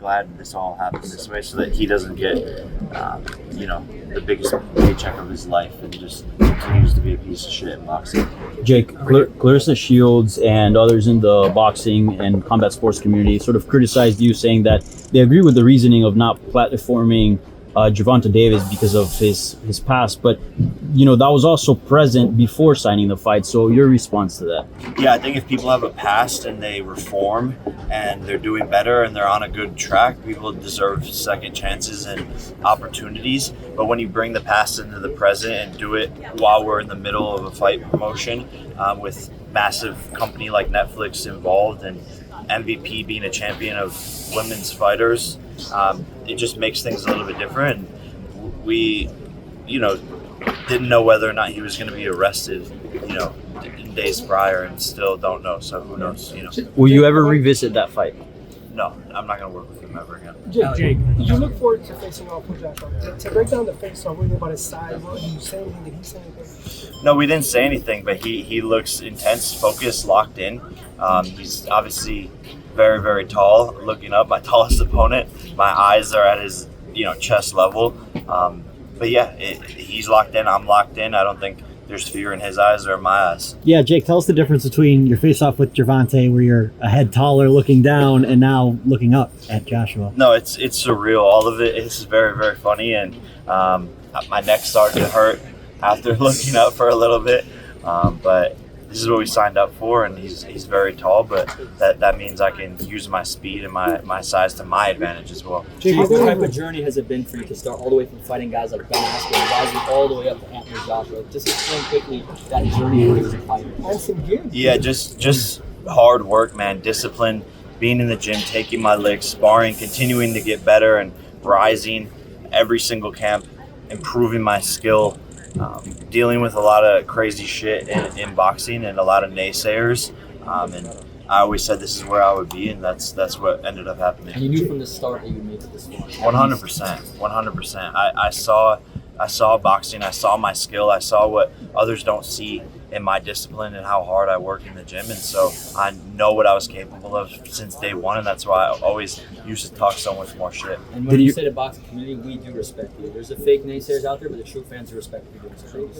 glad this all happened this way so that he doesn't get, the biggest paycheck of his life and just continues to be a piece of shit in boxing. Jake, Clarissa Shields and others in the boxing and combat sports community sort of criticized you, saying that they agree with the reasoning of not platforming Gervonta Davis because of his past, but that was also present before signing the fight. So your response to that? Yeah, I think if people have a past and they reform and they're doing better and they're on a good track, people deserve second chances and opportunities. But when you bring the past into the present and do it while we're in the middle of a fight promotion with massive company like Netflix involved and MVP being a champion of women's fighters, it just makes things a little bit different. We, didn't know whether or not he was going to be arrested, in days prior, and still don't know. So who knows? Will you ever revisit that fight? No, I'm not going to work with him ever again. Jake, did you look forward to facing off with Joshua? To break down the face-off, what about his size? Did you say anything? Did he say anything? No, we didn't say anything, but he looks intense, focused, locked in. He's obviously very, very tall. Looking up, my tallest opponent. My eyes are at his, chest level. But yeah, he's locked in. I'm locked in. I don't think there's fear in his eyes or in my eyes. Yeah, Jake, tell us the difference between your face-off with Gervonta, where you're a head taller looking down, and now looking up at Joshua. No, it's surreal. All of it is very, very funny, and my neck started to hurt after looking up for a little bit. But this is what we signed up for, and he's very tall, but that means I can use my speed and my size to my advantage as well. Jake, what type of journey has it been for you to start all the way from fighting guys like Ben Askren, rising all the way up to Anthony Joshua? Just explain quickly that journey when he was a fighter. Yeah, just hard work, man. Discipline, being in the gym, taking my licks, sparring, continuing to get better and rising every single camp, improving my skill. Dealing with a lot of crazy shit in boxing and a lot of naysayers, and I always said this is where I would be, and that's what ended up happening. And you knew from the start that you would make it this far. 100%. I saw boxing. I saw my skill. I saw what others don't see in my discipline and how hard I work in the gym, and so I know what I was capable of since day one, and that's why I always used to talk so much more shit. And when you say the boxing community, we do respect you. There's the fake naysayers out there, but the true fans who respect you.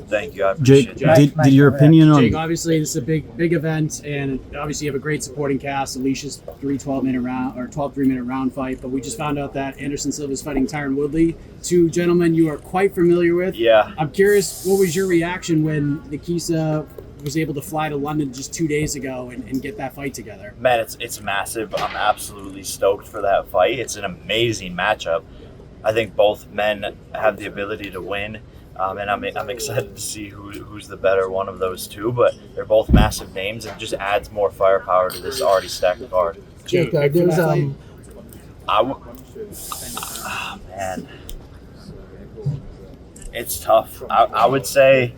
Thank you. I appreciate Jake, did your opinion on... Jake, obviously this is a big event, and obviously you have a great supporting cast. Alicia's 12-minute round or 12 3-minute round fight, but we just found out that Anderson Silva is fighting Tyron Woodley, two gentlemen you are quite familiar with. Yeah. I'm curious, what was your reaction when Nikisa was able to fly to London just 2 days ago and get that fight together? Man, it's massive. I'm absolutely stoked for that fight. It's an amazing matchup. I think both men have the ability to win, and I'm excited to see who's the better one of those two. But they're both massive names, and it just adds more firepower to this already stacked card. Jake, there's man, it's tough. I would say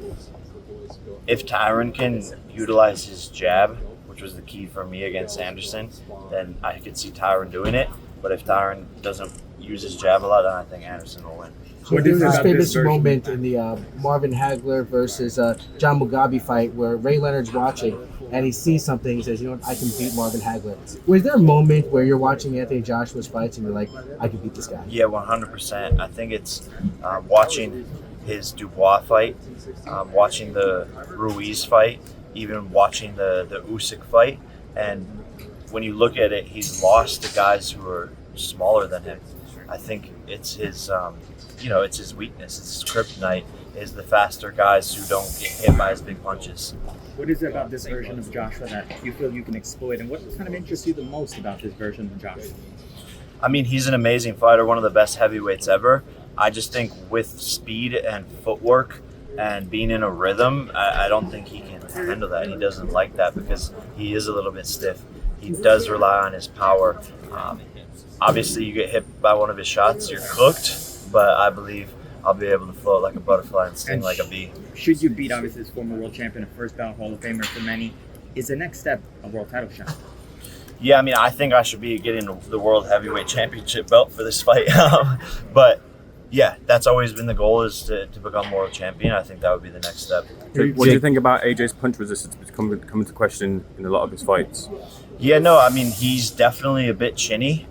if Tyron can utilize his jab, which was the key for me against Anderson, then I could see Tyron doing it. But if Tyron doesn't use his jab a lot, then I think Anderson will win. So there's this famous moment in the Marvin Hagler versus John Mugabe fight where Ray Leonard's watching and he sees something. He says, I can beat Marvin Hagler. Was there a moment where you're watching Anthony Joshua's fights and you're like, I can beat this guy? Yeah, 100%. I think it's watching his Dubois fight, watching the Ruiz fight, even watching the Usyk fight. And when you look at it, he's lost to guys who are smaller than him. I think it's his, it's his weakness. It's his kryptonite is the faster guys who don't get hit by his big punches. What is it about this version of Joshua that you feel you can exploit, and what kind of interests you the most about this version of Joshua? I mean, he's an amazing fighter, one of the best heavyweights ever. I just think with speed and footwork and being in a rhythm, I don't think he can handle that. He doesn't like that because he is a little bit stiff. He does rely on his power. Obviously, you get hit by one of his shots, you're cooked, but I believe I'll be able to float like a butterfly and sting like a bee. Should you beat, obviously, this former world champion, a first ballot Hall of Famer for many, is the next step a world title shot? Yeah, I mean, I think I should be getting the World Heavyweight Championship belt for this fight. But yeah, that's always been the goal, is to become world champion. I think that would be the next step. What do you think about AJ's punch resistance coming into question in a lot of his fights? Yeah, no, I mean, he's definitely a bit chinny.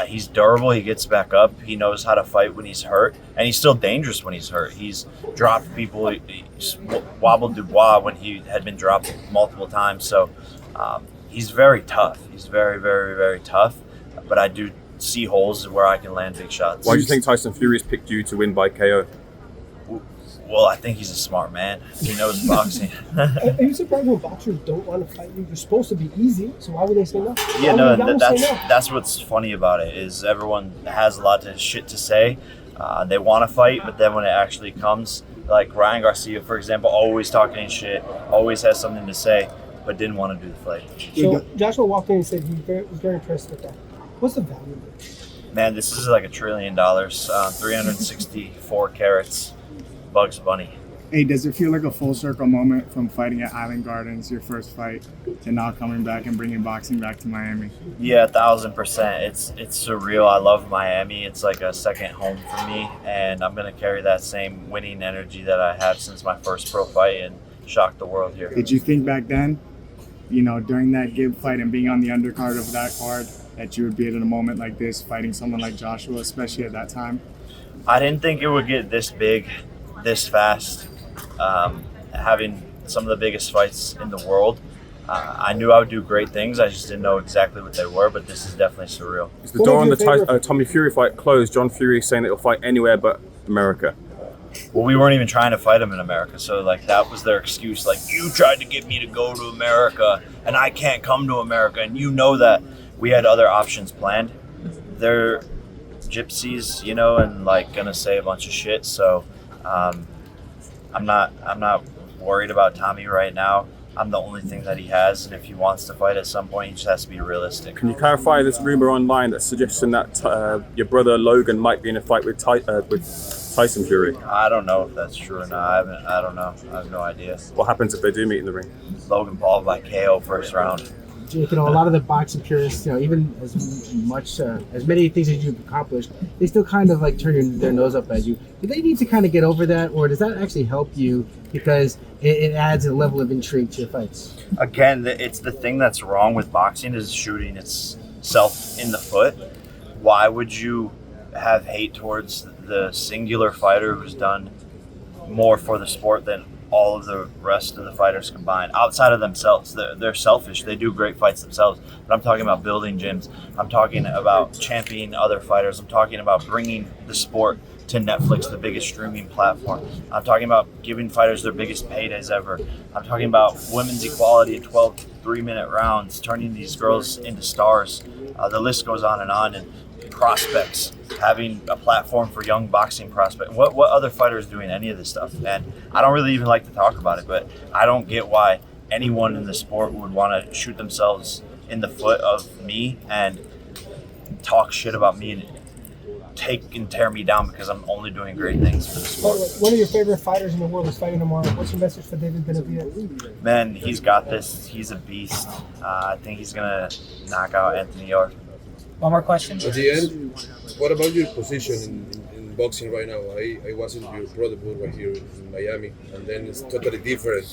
He's durable. He gets back up. He knows how to fight when he's hurt, and he's still dangerous when he's hurt. He's dropped people. He's wobbled Dubois when he had been dropped multiple times. So he's very tough. He's very, very, very tough. But I do see holes where I can land big shots. Why do you think Tyson Fury's picked you to win by KO? Well, I think he's a smart man. He knows boxing. Are you surprised when boxers don't want to fight you? You're supposed to be easy, so why would they say no? Yeah, no, that's what's funny about it is everyone has a lot of shit to say. They want to fight, but then when it actually comes, like Ryan Garcia, for example, always talking shit, always has something to say, but didn't want to do the fight. So Joshua walked in and said he was very impressed with that. What's the value of it? Man, this is like $1 trillion, 364 carats. Bugs Bunny. Hey, does it feel like a full circle moment from fighting at Island Gardens, your first fight, to now coming back and bringing boxing back to Miami? Yeah, 1,000%. It's surreal. I love Miami. It's like a second home for me, and I'm gonna carry that same winning energy that I had since my first pro fight and shock the world here. Did you think back then, during that Gibb fight and being on the undercard of that card, that you would be at a moment like this, fighting someone like Joshua, especially at that time? I didn't think it would get this big, this fast, having some of the biggest fights in the world. I knew I would do great things. I just didn't know exactly what they were, but this is definitely surreal. Is the door on the Tommy Fury fight closed? John Fury saying that he'll fight anywhere but America. Well, we weren't even trying to fight him in America, so like that was their excuse. Like, you tried to get me to go to America, and I can't come to America, and you know that. We had other options planned. They're gypsies, and like gonna say a bunch of shit. So I'm not worried about Tommy right now. I'm the only thing that he has, and if he wants to fight at some point, he just has to be realistic. Can you clarify this rumor online that's suggesting that your brother Logan might be in a fight with Tyson Fury? I don't know if that's true or not. I don't know. I have no idea. What happens if they do meet in the ring? Logan Paul by KO first round. Jake, a lot of the boxing purists, even as many things as you've accomplished, they still kind of like turn their nose up at you. Do they need to kind of get over that, or does that actually help you because it adds a level of intrigue to your fights? Again, it's the thing that's wrong with boxing is shooting itself in the foot. Why would you have hate towards the singular fighter who's done more for the sport than all of the rest of the fighters combined outside of themselves? They're selfish. They do great fights themselves, but I'm talking about building gyms. I'm talking about championing other fighters. I'm talking about bringing the sport to Netflix, the biggest streaming platform. I'm talking about giving fighters their biggest paydays ever. I'm talking about women's equality in 12 3-minute rounds, turning these girls into stars. The list goes on, and prospects, having a platform for young boxing prospects. What other fighter is doing any of this stuff? And I don't really even like to talk about it, but I don't get why anyone in the sport would want to shoot themselves in the foot of me and talk shit about me and take and tear me down because I'm only doing great things for the sport. One of your favorite fighters in the world is fighting tomorrow. What's your message for David Benavidez? Man, he's got this. He's a beast. I think he's going to knock out Anthony Yarde. One more question. At the end, what about your position in boxing right now? I was in your brotherhood right here in Miami, and then it's totally different.